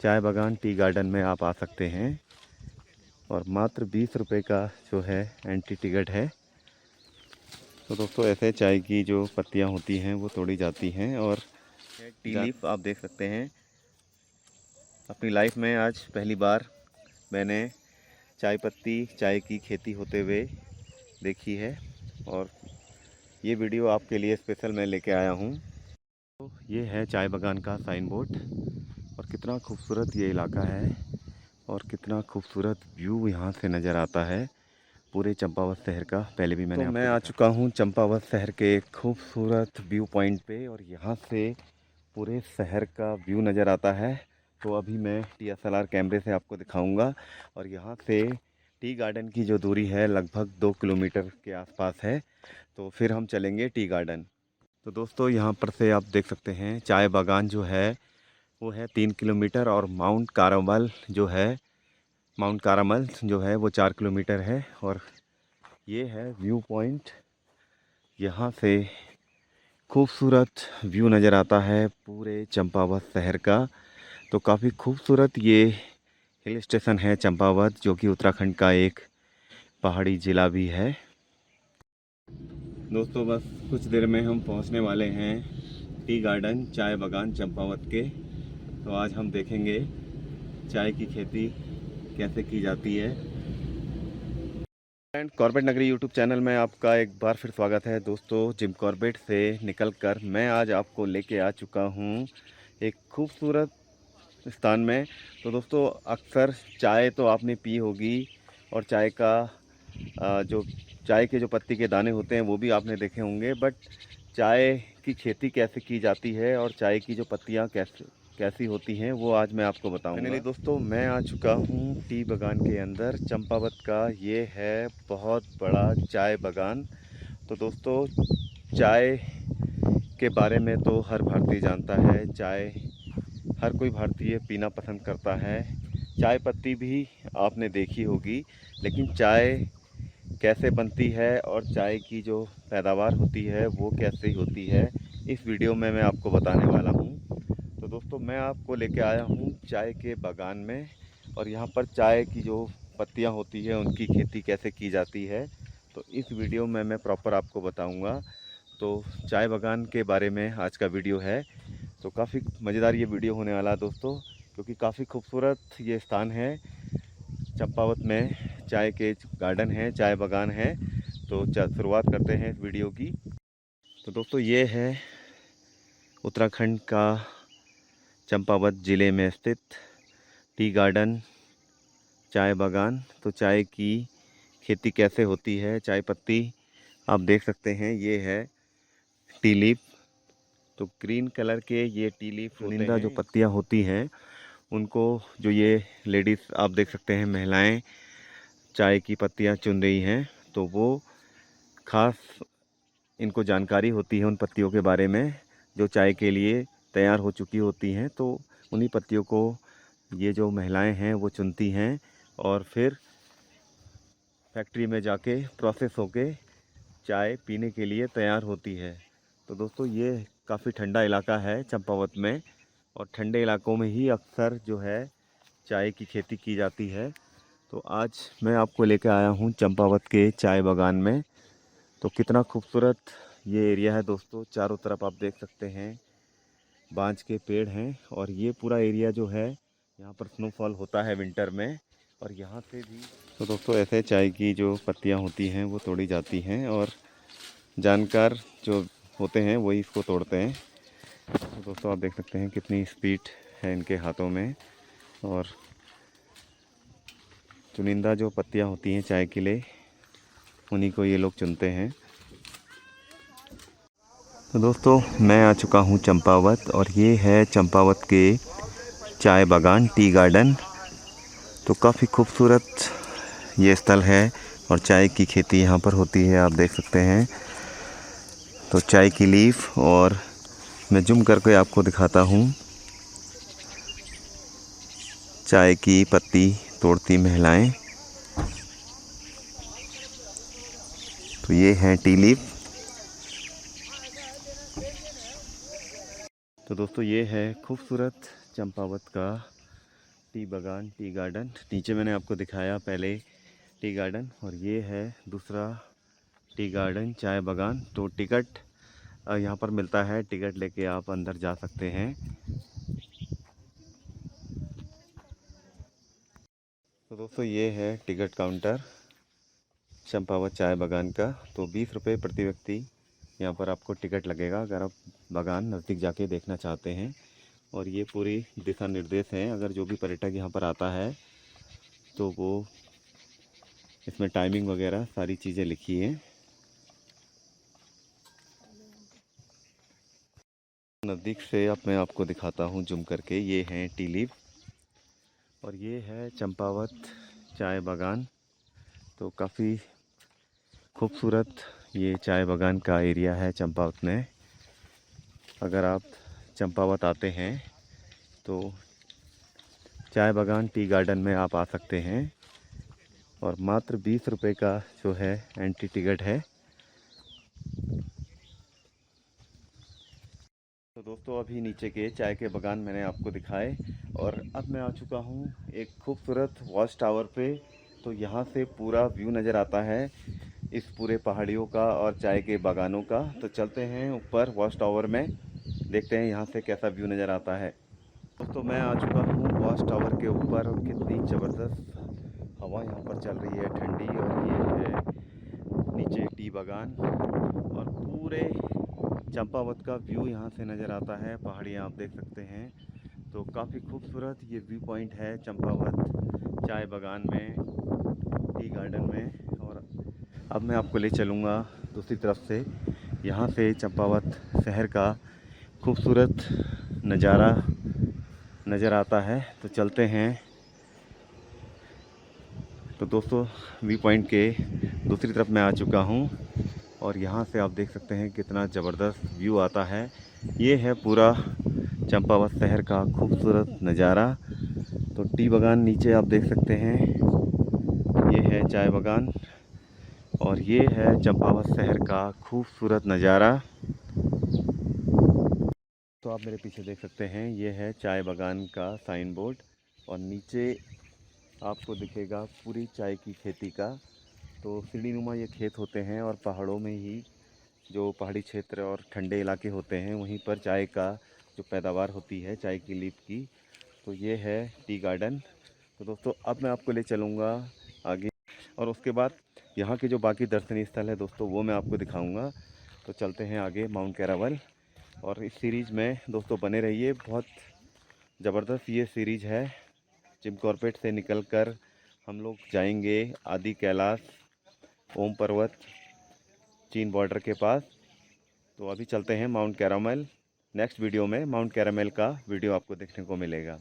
चाय बागान tea garden में आप आ सकते हैं और मात्र 20 रुपये का जो है एंट्री टिकट है। तो दोस्तों ऐसे चाय की जो पत्तियां होती हैं वो तोड़ी जाती हैं और टी लीफ आप देख सकते हैं। अपनी लाइफ में आज पहली बार मैंने चाय पत्ती चाय की खेती होते हुए देखी है और ये वीडियो आपके लिए स्पेशल मैं लेके आया हूँ। तो ये है चाय बागान का साइन बोर्ड और कितना खूबसूरत ये इलाका है और कितना खूबसूरत व्यू यहाँ से नज़र आता है पूरे चंपावत शहर का। पहले भी मैं आ चुका हूँ चंपावत शहर के खूबसूरत व्यू पॉइंट पे और यहाँ से पूरे शहर का व्यू नज़र आता है। तो अभी मैं DSLR कैमरे से आपको दिखाऊंगा और यहाँ से टी गार्डन की जो दूरी है लगभग 2 किलोमीटर के आसपास है। तो फिर हम चलेंगे टी गार्डन। तो दोस्तों यहाँ पर से आप देख सकते हैं चाय बागान जो है वो है 3 किलोमीटर और माउंट कारामल जो है वो 4 किलोमीटर है। और ये है व्यू पॉइंट। यहाँ से खूबसूरत व्यू नज़र आता है पूरे चंपावत शहर का। तो काफ़ी खूबसूरत ये हिल स्टेशन है चंपावत, जो कि उत्तराखंड का एक पहाड़ी ज़िला भी है। दोस्तों बस कुछ देर में हम पहुंचने वाले हैं टी गार्डन चाय बागान चंपावत के। तो आज हम देखेंगे चाय की खेती कैसे की जाती है। एंड कॉर्बेट नगरी यूट्यूब चैनल में आपका एक बार फिर स्वागत है। दोस्तों जिम कॉर्बेट से निकलकर मैं आज आपको लेके आ चुका हूँ एक खूबसूरत स्थान में। तो दोस्तों अक्सर चाय तो आपने पी होगी और जो चाय के जो पत्ती के दाने होते हैं वो भी आपने देखे होंगे, बट चाय की खेती कैसे की जाती है और चाय की जो पत्तियाँ कैसी होती हैं वो आज मैं आपको बताऊंगा। फाइनली दोस्तों मैं आ चुका हूँ टी बागान के अंदर चंपावत का। ये है बहुत बड़ा चाय बागान। तो दोस्तों चाय के बारे में तो हर भारतीय जानता है, चाय हर कोई भारतीय पीना पसंद करता है। चाय पत्ती भी आपने देखी होगी, लेकिन चाय कैसे बनती है और चाय की जो पैदावार होती है वो कैसे होती है इस वीडियो में मैं आपको बताने वाला हूँ। तो दोस्तों मैं आपको लेके आया हूँ चाय के बागान में और यहाँ पर चाय की जो पत्तियाँ होती है उनकी खेती कैसे की जाती है तो इस वीडियो में मैं प्रॉपर आपको बताऊँगा। तो चाय बागान के बारे में आज का वीडियो है। तो काफ़ी मज़ेदार ये वीडियो होने वाला है दोस्तों, क्योंकि काफ़ी खूबसूरत ये स्थान है चंपावत में। चाय के गार्डन है, चाय बागान है। तो शुरुआत करते हैं इस वीडियो की। तो दोस्तों ये है उत्तराखंड का चंपावत ज़िले में स्थित टी गार्डन चाय बागान। तो चाय की खेती कैसे होती है, चाय पत्ती आप देख सकते हैं, ये है टी लीफ। तो ग्रीन कलर के ये टी लीफ चुनिंदा जो पत्तियां होती हैं उनको जो ये लेडीज़ आप देख सकते हैं, महिलाएं चाय की पत्तियां चुन रही हैं। तो वो खास इनको जानकारी होती है उन पत्तियों के बारे में जो चाय के लिए तैयार हो चुकी होती हैं। तो उन्हीं पत्तियों को ये जो महिलाएं हैं वो चुनती हैं और फिर फैक्ट्री में जाके प्रोसेस होके चाय पीने के लिए तैयार होती है। तो दोस्तों ये काफ़ी ठंडा इलाका है चंपावत में और ठंडे इलाकों में ही अक्सर जो है चाय की खेती की जाती है। तो आज मैं आपको लेकर आया हूँ चंपावत के चाय बागान में। तो कितना खूबसूरत ये एरिया है दोस्तों। चारों तरफ आप देख सकते हैं बांज के पेड़ हैं और ये पूरा एरिया जो है यहाँ पर स्नोफॉल होता है विंटर में और यहाँ से भी। तो दोस्तों ऐसे चाय की जो पत्तियाँ होती हैं वो तोड़ी जाती हैं और जानकार जो होते हैं वही इसको तोड़ते हैं। तो दोस्तों आप देख सकते हैं कितनी स्पीड है इनके हाथों में और चुनिंदा जो पत्तियाँ होती हैं चाय के लिए उन्हीं को ये लोग चुनते हैं। तो दोस्तों मैं आ चुका हूँ चंपावत और ये है चंपावत के चाय बागान टी गार्डन। तो काफ़ी खूबसूरत ये स्थल है और चाय की खेती यहाँ पर होती है, आप देख सकते हैं। तो चाय की लीफ और मैं जूम करके आपको दिखाता हूँ चाय की पत्ती तोड़ती महिलाएं। तो ये हैं टी लीफ। तो दोस्तों ये है खूबसूरत चंपावत का टी बागान, टी गार्डन। नीचे मैंने आपको दिखाया पहले टी गार्डन, और ये है दूसरा टी गार्डन, चाय बागान। तो टिकट यहाँ पर मिलता है, टिकट लेके आप अंदर जा सकते हैं। तो दोस्तों ये है टिकट काउंटर चंपावत चाय बागान का। तो 20 रुपये प्रति व्यक्ति यहाँ पर आपको टिकट लगेगा अगर आप बागान नज़दीक जाके देखना चाहते हैं। और ये पूरी दिशा निर्देश हैं, अगर जो भी पर्यटक यहाँ पर आता है तो वो इसमें टाइमिंग वगैरह सारी चीज़ें लिखी हैं। नज़दीक से अब मैं आपको दिखाता हूँ जूम करके। ये हैं टी लीफ और ये है चंपावत चाय बागान। तो काफ़ी खूबसूरत ये चाय बागान का एरिया है चंपावत में। अगर आप चंपावत आते हैं तो चाय बागान टी गार्डन में आप आ सकते हैं, और मात्र 20 रुपये का जो है एंट्री टिकट है। तो दोस्तों अभी नीचे के चाय के बागान मैंने आपको दिखाए, और अब मैं आ चुका हूँ एक खूबसूरत वॉच टावर पे। तो यहाँ से पूरा व्यू नज़र आता है इस पूरे पहाड़ियों का और चाय के बागानों का। तो चलते हैं ऊपर वॉच टावर में, देखते हैं यहाँ से कैसा व्यू नज़र आता है। दोस्तों मैं आ चुका हूँ वॉच टावर के ऊपर, और कितनी ज़बरदस्त हवा यहाँ पर चल रही है ठंडी। और ये है नीचे टी बागान, और पूरे चंपावत का व्यू यहाँ से नज़र आता है। पहाड़ियाँ आप देख सकते हैं। तो काफ़ी खूबसूरत ये व्यू पॉइंट है चंपावत चाय बागान में, टी गार्डन में। और अब मैं आपको ले चलूँगा दूसरी तरफ से। यहाँ से चंपावत शहर का खूबसूरत नज़ारा नज़र आता है। तो चलते हैं। तो दोस्तों व्यू पॉइंट के दूसरी तरफ मैं आ चुका हूँ, और यहाँ से आप देख सकते हैं कितना ज़बरदस्त व्यू आता है। ये है पूरा चंपावत शहर का खूबसूरत नज़ारा। तो टी बागान नीचे आप देख सकते हैं, ये है चाय बागान, और ये है चंपावत शहर का खूबसूरत नज़ारा। तो आप मेरे पीछे देख सकते हैं, ये है चाय बागान का साइन बोर्ड, और नीचे आपको दिखेगा पूरी चाय की खेती का। तो सीढ़ीनुमा ये खेत होते हैं, और पहाड़ों में ही जो पहाड़ी क्षेत्र और ठंडे इलाके होते हैं वहीं पर चाय का जो पैदावार होती है चाय की लीफ की। तो ये है टी गार्डन। तो दोस्तों अब मैं आपको ले चलूँगा आगे, और उसके बाद यहाँ के जो बाकी दर्शनीय स्थल है दोस्तों वो मैं आपको दिखाऊँगा। तो चलते हैं आगे माउंट कैरावल, और इस सीरीज़ में दोस्तों बने रहिए। बहुत ज़बरदस्त ये सीरीज़ है। जिम कॉर्बेट से निकलकर हम लोग जाएंगे आदि कैलाश, ओम पर्वत, चीन बॉर्डर के पास। तो अभी चलते हैं माउंट कैरामल। नेक्स्ट वीडियो में माउंट कैरामल का वीडियो आपको देखने को मिलेगा।